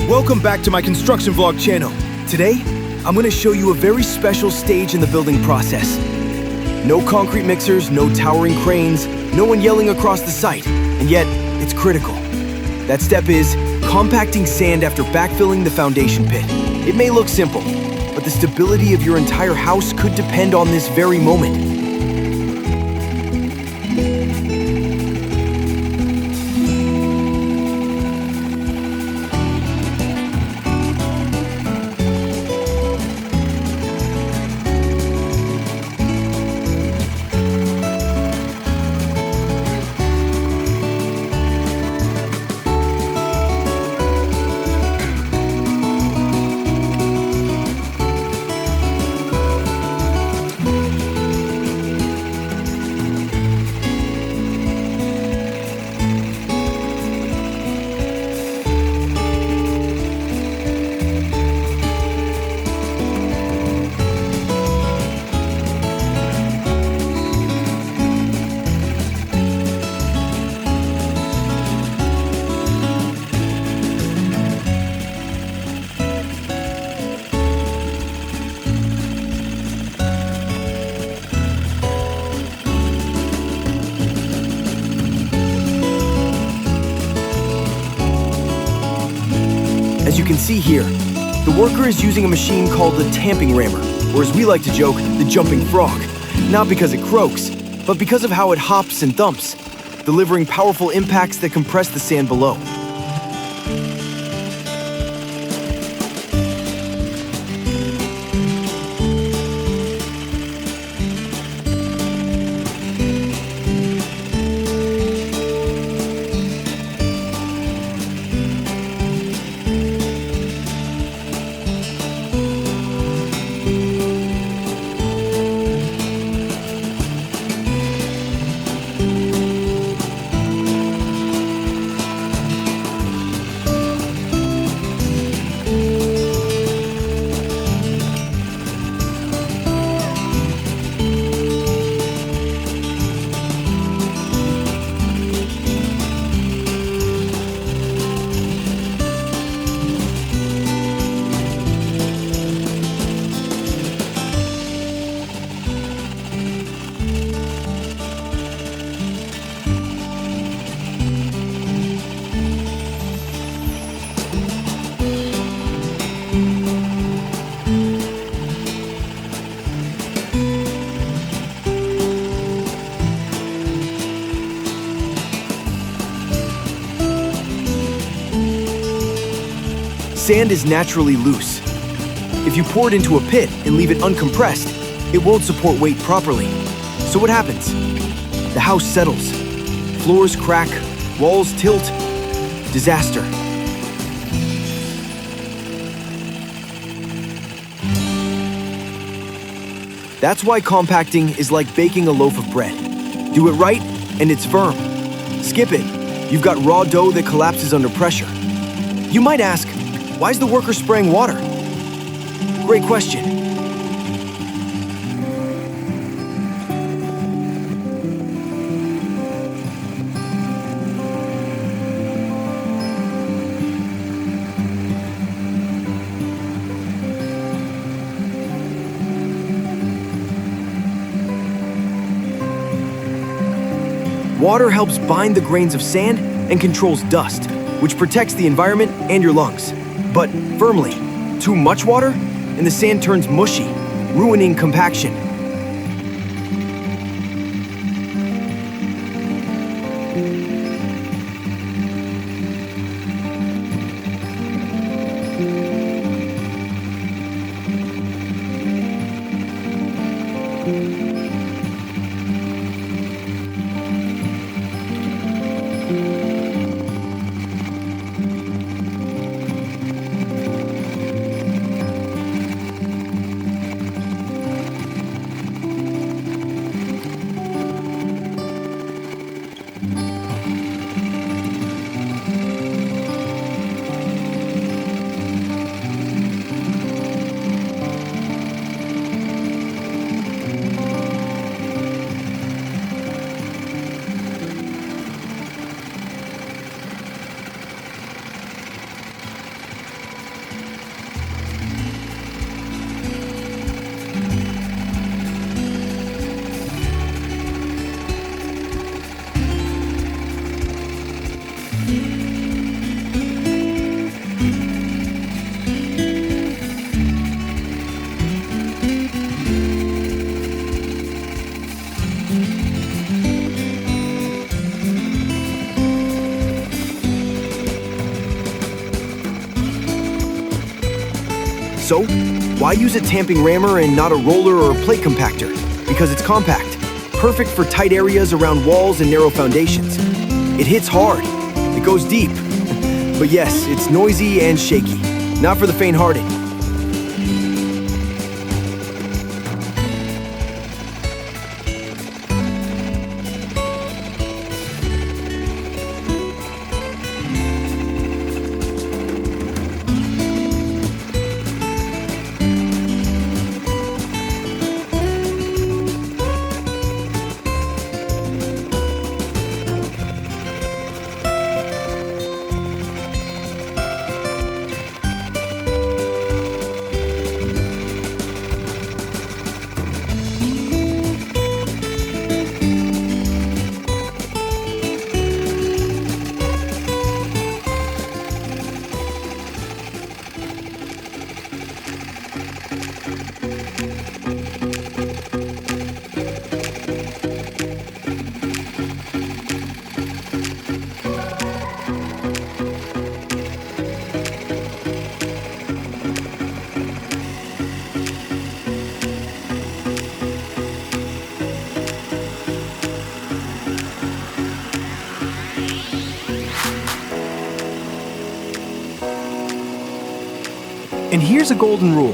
Welcome back to my construction vlog channel. Today, I'm going to show you a very special stage in the building process. No concrete mixers, no towering cranes, no one yelling across the site, and yet it's critical. That step is compacting sand after backfilling the foundation pit. It may look simple, but the stability of your entire house could depend on this very moment. As you can see here, the worker is using a machine called the tamping rammer, or as we like to joke, the jumping frog. Not because it croaks, but because of how it hops and thumps, delivering powerful impacts that compress the sand below. Sand is naturally loose. If you pour it into a pit and leave it uncompressed, it won't support weight properly. So what happens? The house settles. Floors crack, walls tilt. Disaster. That's why compacting is like baking a loaf of bread. Do it right, and it's firm. Skip it, you've got raw dough that collapses under pressure. You might ask, why is the worker spraying water? Great question. Water helps bind the grains of sand and controls dust, which protects the environment and your lungs. But firmly, too much water and the sand turns mushy, ruining compaction. So, why use a tamping rammer and not a roller or a plate compactor? Because it's compact, perfect for tight areas around walls and narrow foundations. It hits hard, it goes deep. But yes, it's noisy and shaky, not for the faint-hearted. And here's a golden rule.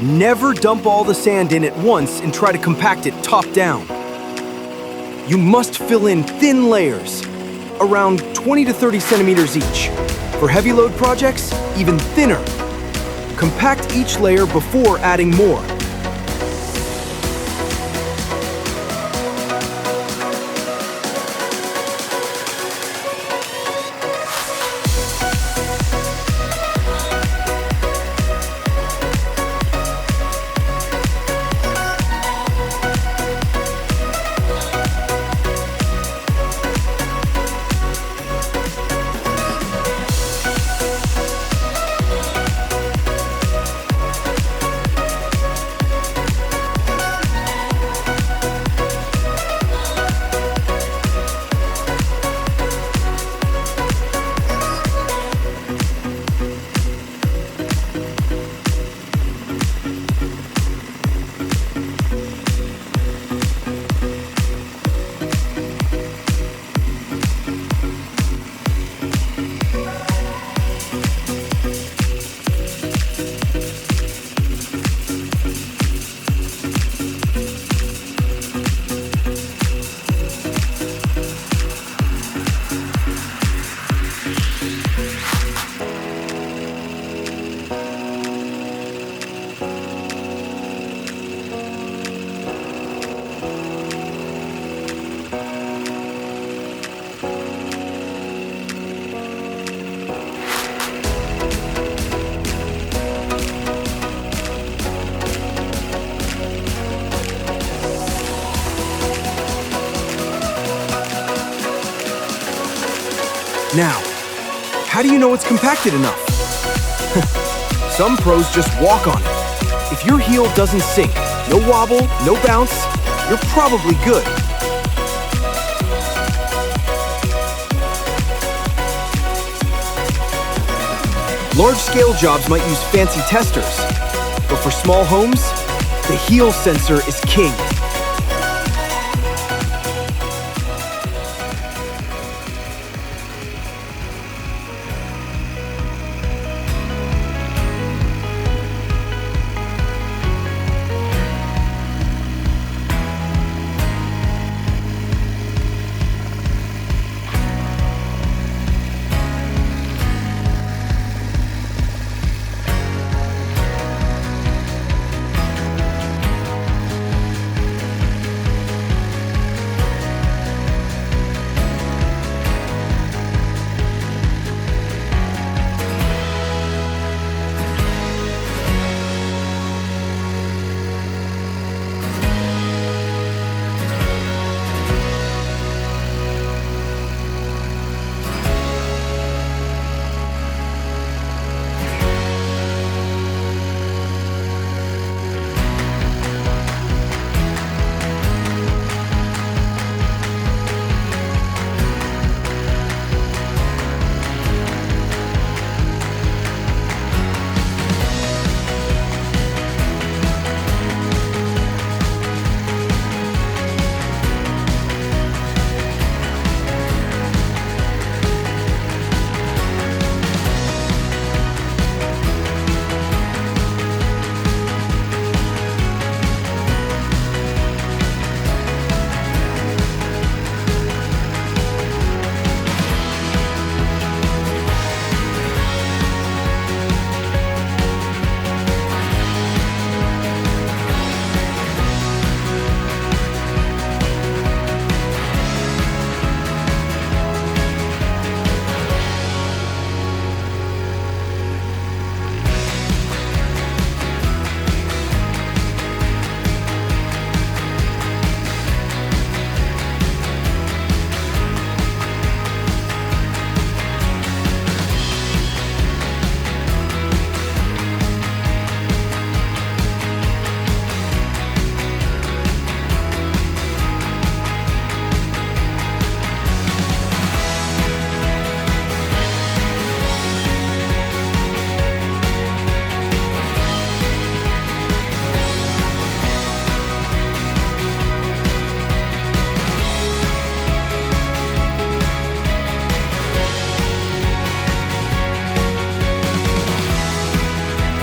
Never dump all the sand in at once and try to compact it top down. You must fill in thin layers, around 20 to 30 centimeters each. For heavy load projects, even thinner. Compact each layer before adding more. Now, how do you know it's compacted enough? Some pros just walk on it. If your heel doesn't sink, no wobble, no bounce, you're probably good. Large-scale jobs might use fancy testers, but for small homes, the heel sensor is king.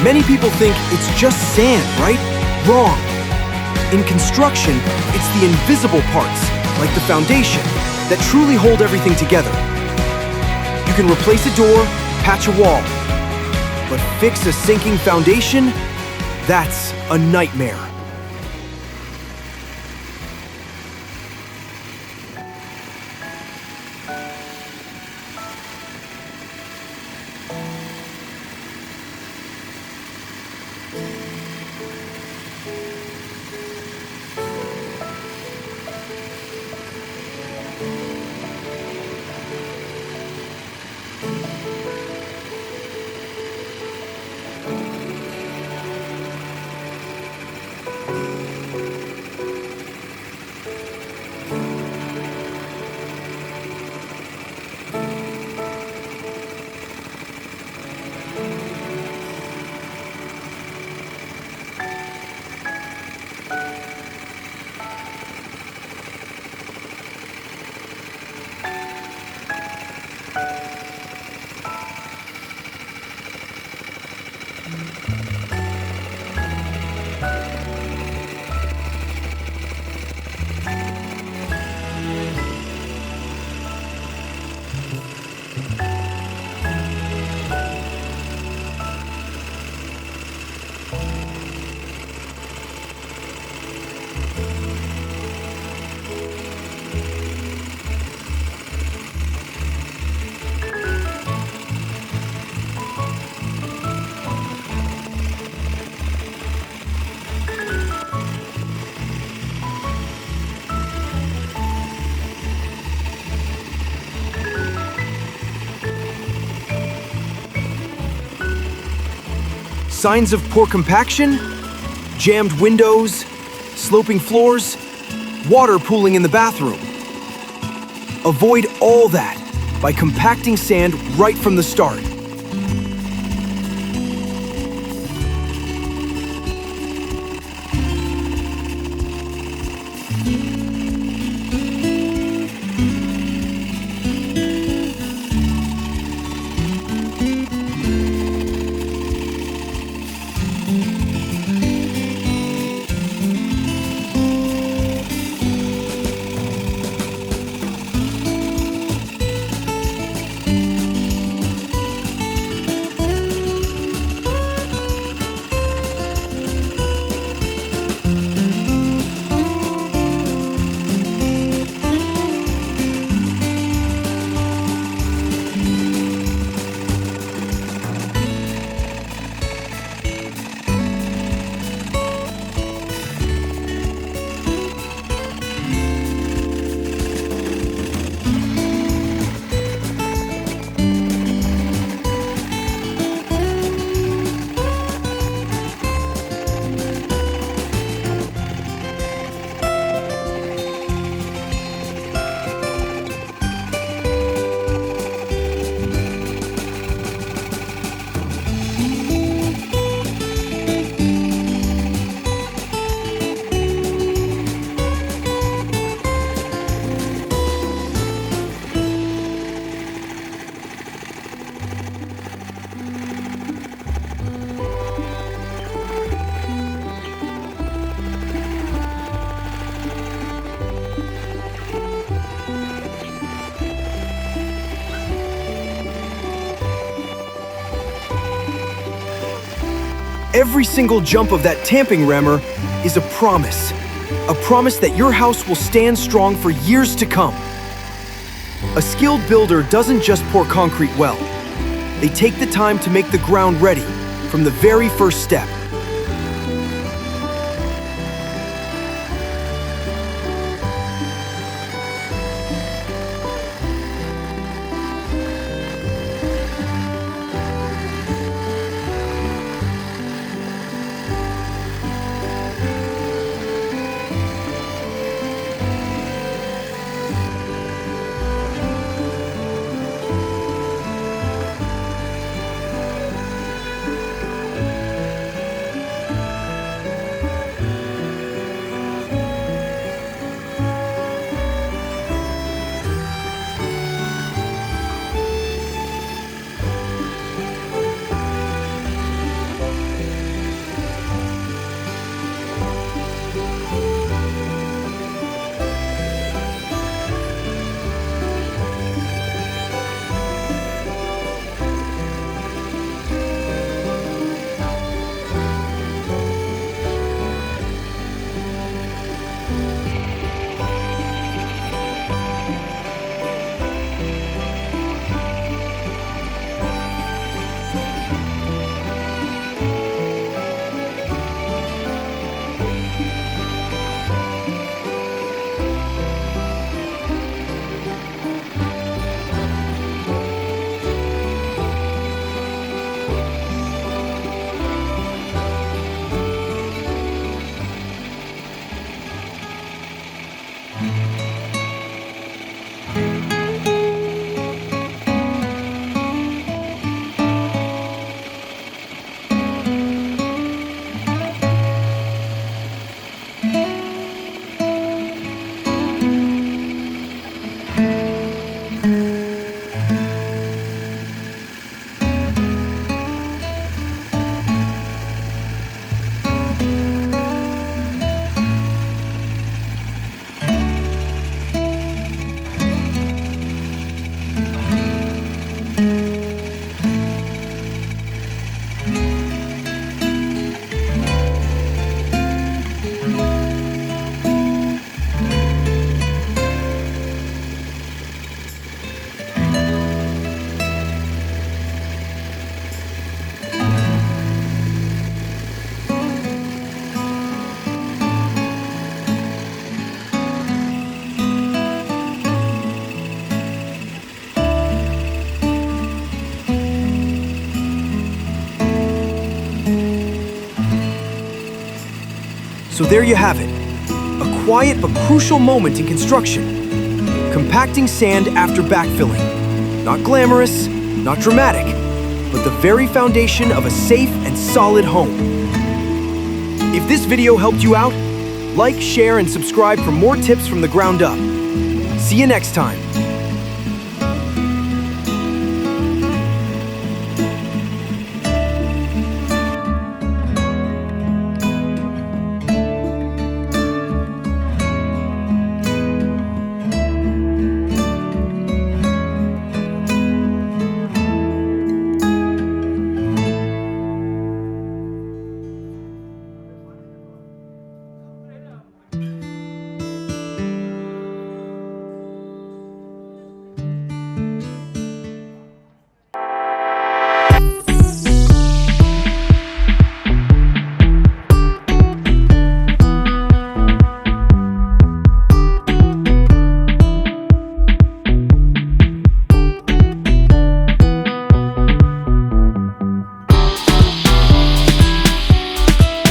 Many people think it's just sand, right? Wrong. In construction, it's the invisible parts, like the foundation, that truly hold everything together. You can replace a door, patch a wall, but fix a sinking foundation? That's a nightmare. Signs of poor compaction? Jammed windows, sloping floors, water pooling in the bathroom. Avoid all that by compacting sand right from the start. Every single jump of that tamping rammer is a promise that your house will stand strong for years to come. A skilled builder doesn't just pour concrete well. They take the time to make the ground ready from the very first step. So there you have it, a quiet but crucial moment in construction. Compacting sand after backfilling. Not glamorous, not dramatic, but the very foundation of a safe and solid home. If this video helped you out, like, share, and subscribe for more tips from the ground up. See you next time.